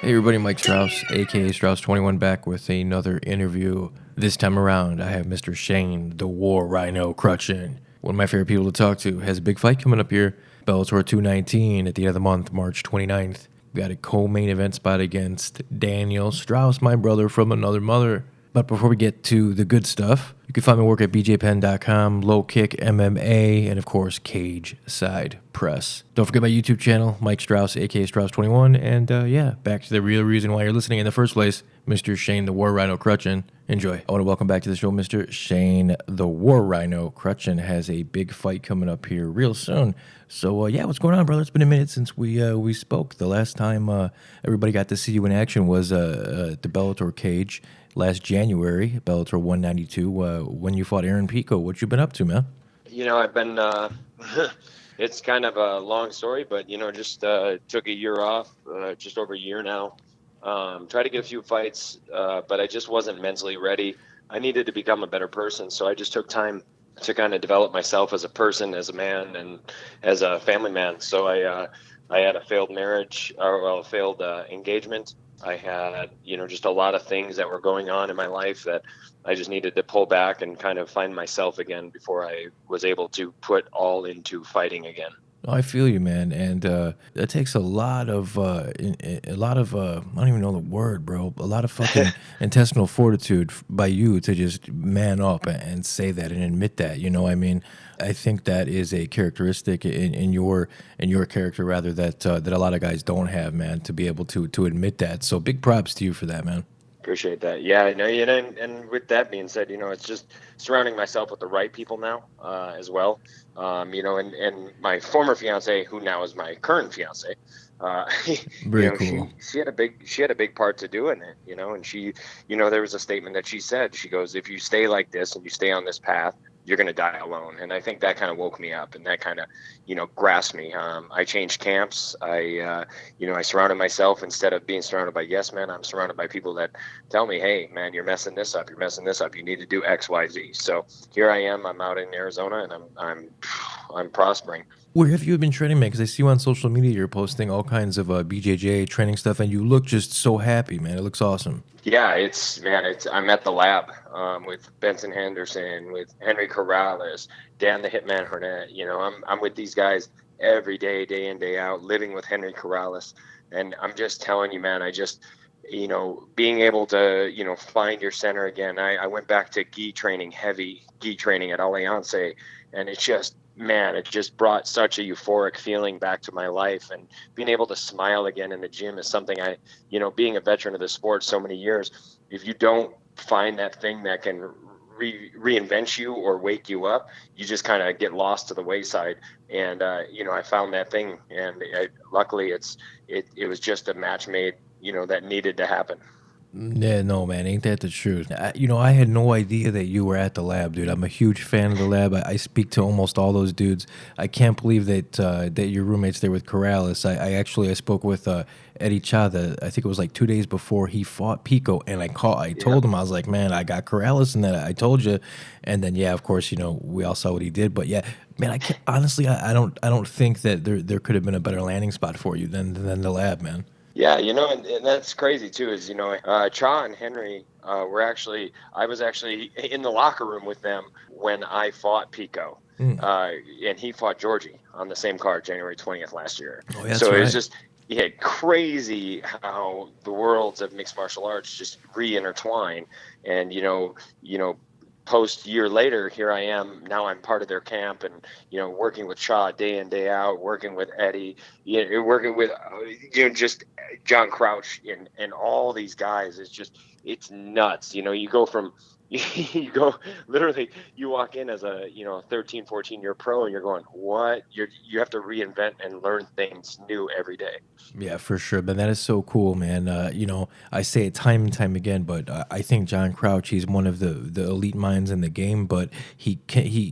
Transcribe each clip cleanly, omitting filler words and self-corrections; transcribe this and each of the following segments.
Hey everybody, Mike Straus, aka Strauss21, back with another interview. This time around, I have Mr. Shane, the War Rhino Kruchten, one of my favorite people to talk to. Has a big fight coming up here, Bellator 219 at the end of the month, March 29th. We got a co-main event spot against Daniel Straus, my brother from another mother. But before we get to the good stuff, you can find my work at bjpenn.com, Low Kick MMA, and of course, Cage Side Press. Don't forget my YouTube channel, Mike Straus, aka Strauss21, and back to the real reason why you're listening in the first place, Mr. Shane the War Rhino Kruchten. Enjoy. I want to welcome back to the show Mr. Shane the War Rhino Kruchten. Has a big fight coming up here real soon. So what's going on, brother? It's been a minute since we spoke. The last time everybody got to see you in action was at the Bellator cage last January, Bellator 192, when you fought Aaron Pico. What you been up to, man? I've been, it's kind of a long story, but, just took a year off, just over a year now. Tried to get a few fights, but I just wasn't mentally ready. I needed to become a better person, so I just took time to kind of develop myself as a person, as a man, and as a family man. So I had a failed marriage, a failed engagement. I had, just a lot of things that were going on in my life that I just needed to pull back and kind of find myself again before I was able to put all into fighting again. I feel you, man, and that takes a lot of I don't even know the word, bro. A lot of fucking intestinal fortitude by you to just man up and say that and admit that. You know, I mean, I think that is a characteristic in your character, rather that a lot of guys don't have, man. To be able to admit that. So big props to you for that, man. Appreciate that. Yeah, I know. And with that being said, it's just surrounding myself with the right people now, as well. And my former fiance, who now is my current fiance, Very cool. she had a big part to do in it, and she, there was a statement that she said. She goes, if you stay like this and you stay on this path, you're going to die alone. And I think that kind of woke me up, and that kind of, grasped me. I changed camps. I surrounded myself, instead of being surrounded by yes men, I'm surrounded by people that tell me, hey, man, you're messing this up. You're messing this up. You need to do X, Y, Z. So here I am. I'm out in Arizona, and I'm prospering. Where have you been training, man? Because I see you on social media, you're posting all kinds of BJJ training stuff, and you look just so happy, man. It looks awesome. Yeah, I'm at the lab with Benson Henderson, with Henry Corrales, Dan the Hitman Hornet. I'm with these guys every day, day in, day out, living with Henry Corrales. And I'm just telling you, man, being able to, find your center again. I went back to heavy gi training at Alliance, and it's just, man, it just brought such a euphoric feeling back to my life. And being able to smile again in the gym is something being a veteran of the sport so many years, if you don't find that thing that can reinvent you or wake you up, you just kind of get lost to the wayside. And, I found that thing, and luckily it was just a match made, that needed to happen. Yeah, no, man, ain't that the truth? I had no idea that you were at the lab, dude. I'm a huge fan of the lab. I speak to almost all those dudes. I can't believe that your roommate's there with Corrales. I spoke with Eddie Chada. I think it was like 2 days before he fought Pico, and I told him, I was like, man, I got Corrales, and that I told you. And then of course, we all saw what he did. But yeah, man, honestly, I don't think that there could have been a better landing spot for you than the lab, man. Yeah, and that's crazy too. Is Cha and Henry I was actually in the locker room with them when I fought Pico, and he fought Georgie on the same card, January 20th last year. Oh, that's so right. It was just crazy how the worlds of mixed martial arts just re-intertwine, and post year later, here I am. Now I'm part of their camp, and working with Shaw day in, day out, working with Eddie, working with just John Crouch and all these guys. It's nuts. You go from you walk in as a 13, 14-year pro, and you're going, what? You have to reinvent and learn things new every day. Yeah, for sure. But that is so cool, man. I say it time and time again, but I think John Crouch, he's one of the elite minds in the game, but he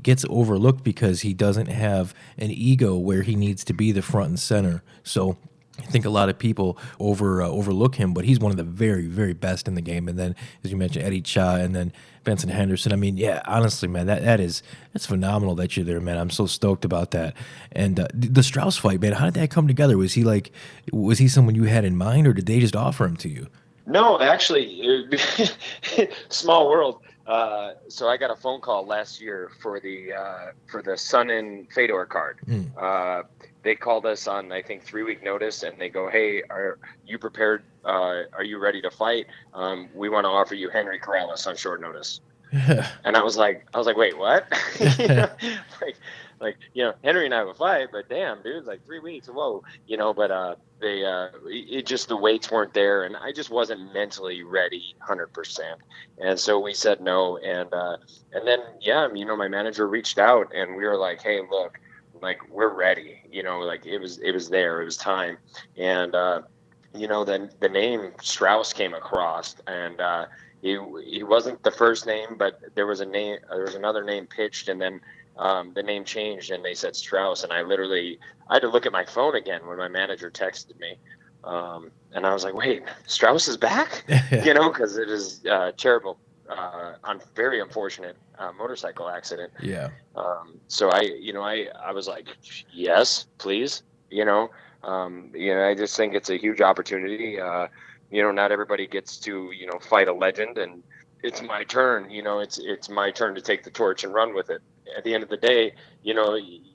gets overlooked because he doesn't have an ego where he needs to be the front and center. So I think a lot of people overlook him, but he's one of the very, very best in the game. And then, as you mentioned, Eddie Cha, and then Benson Henderson. I mean, yeah, honestly, man, that's phenomenal that you're there, man. I'm so stoked about that. And the Strauss fight, man, how did that come together? Was he someone you had in mind, or did they just offer him to you? No, actually, small world. So I got a phone call last year for the Sun and Fedor card. Mm. They called us on, I think, 3-week notice, and they go, "Hey, are you prepared? Are you ready to fight? We want to offer you Henry Corrales on short notice." And I was like, wait, what? You know, Henry and I have a fight, but damn, dude, like 3 weeks, whoa, but it just, the weights weren't there, and I just wasn't mentally ready 100%. And so we said no. And then, yeah, my manager reached out, and we were like, hey, look, like, we're ready, like it was there, it was time. And, then the name Strauss came across, and, he wasn't the first name, but there was another name pitched, and then the name changed, and they said Strauss, and I had to look at my phone again when my manager texted me, and I was like, wait, Strauss is back, because it is terrible, very unfortunate motorcycle accident. Yeah. So I was like, yes, please, I just think it's a huge opportunity. Not everybody gets to, fight a legend, and it's my turn, it's my turn to take the torch and run with it. At the end of the day,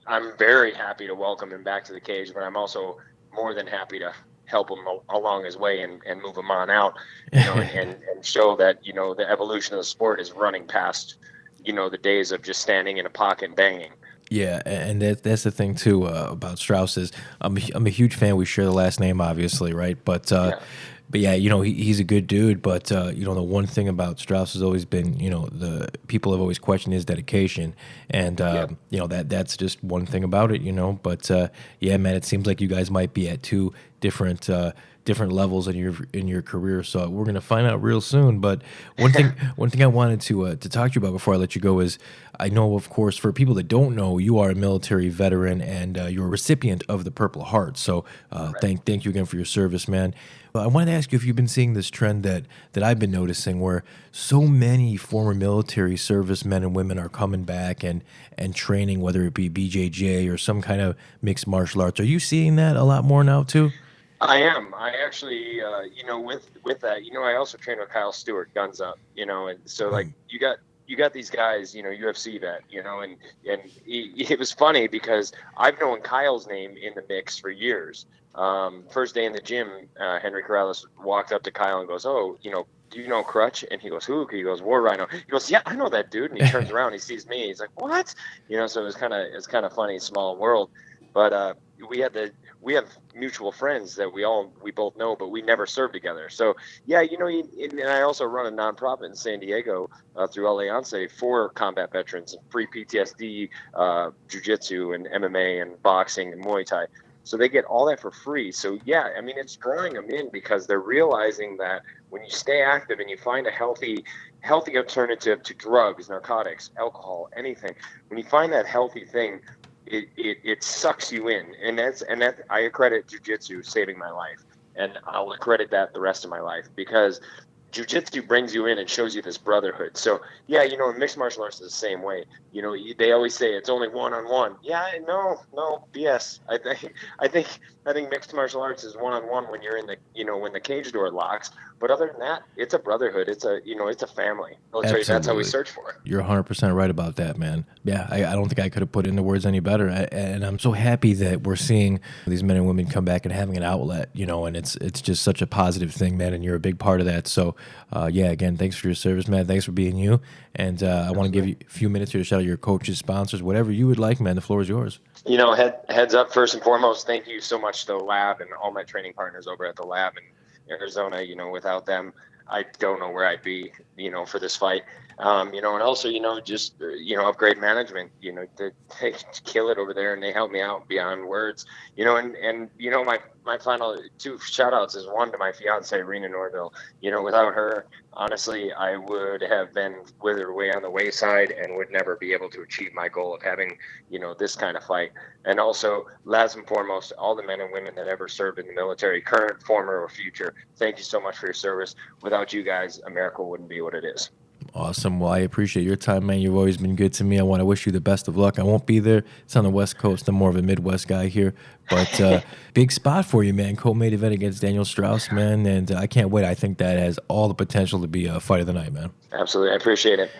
I'm very happy to welcome him back to the cage, but I'm also more than happy to help him along his way and move him on out, and show that, the evolution of the sport is running past, the days of just standing in a pocket and banging. Yeah, and that's the thing too about Strauss is I'm a huge fan. We share the last name, obviously, right? Yeah. But yeah, he's a good dude. But the one thing about Strauss has always been, the people have always questioned his dedication, and that's just one thing about it, But yeah, man, it seems like you guys might be at two different levels in your career. So we're gonna find out real soon. But one thing I wanted to talk to you about before I let you go is, I know, of course, for people that don't know, you are a military veteran, and you're a recipient of the Purple Heart. So thank you again for your service, man. I wanted to ask you if you've been seeing this trend that I've been noticing, where so many former military service men and women are coming back and training, whether it be BJJ or some kind of mixed martial arts. Are you seeing that a lot more now too? I am. I actually, with that, I also train with Kyle Stewart, Guns Up, and so, like, you got these guys, UFC vet, and it was funny because I've known Kyle's name in the mix for years. First day in the gym, Henry Corrales walked up to Kyle and goes, "Oh, do you know Crutch?" And he goes, "Who?" He goes, "War Rhino." He goes, "Yeah, I know that dude." And he turns around, he sees me, he's like, "What?" So it's kind of funny, small world. But we have mutual friends that we both know, but we never served together. So yeah, and I also run a nonprofit in San Diego through Alliance for combat veterans and free PTSD, jiu-jitsu and MMA and boxing and Muay Thai. So they get all that for free. So yeah, it's drawing them in because they're realizing that when you stay active and you find a healthy alternative to drugs, narcotics, alcohol, anything, when you find that healthy thing, it sucks you in, and that I accredit jiu-jitsu saving my life, and I'll accredit that the rest of my life, because jiu-jitsu brings you in and shows you this brotherhood. So yeah, mixed martial arts is the same way. They always say it's only one-on-one. Yeah, no, BS. I think mixed martial arts is one-on-one when you're in the when the cage door locks. But other than that, it's a brotherhood. It's a family. Military, that's how we search for it. You're 100% right about that, man. Yeah, I don't think I could have put into words any better. And I'm so happy that we're seeing these men and women come back and having an outlet, and it's just such a positive thing, man, and you're a big part of that. So, yeah, again, thanks for your service, man. Thanks for being you. And I want to give you a few minutes here to shout out your coaches, sponsors, whatever you would like, man. The floor is yours. Heads up, first and foremost, thank you so much to the lab and all my training partners over at the lab in Arizona. Without them, I don't know where I'd be, for this fight. And also, just, upgrade management, they kill it over there, and they help me out beyond words, and my final 2 shout outs is one to my fiance, Rena Norville. Without her, honestly, I would have been withered away on the wayside and would never be able to achieve my goal of having, this kind of fight. And also, last and foremost, all the men and women that ever served in the military, current, former, or future, thank you so much for your service. Without you guys, America wouldn't be what it is. Awesome. Well, I appreciate your time, man. You've always been good to me. I want to wish you the best of luck. I won't be there. It's on the West Coast. I'm more of a Midwest guy here. But big spot for you, man. Co-main event against Daniel Straus, man. And I can't wait. I think that has all the potential to be a fight of the night, man. Absolutely. I appreciate it.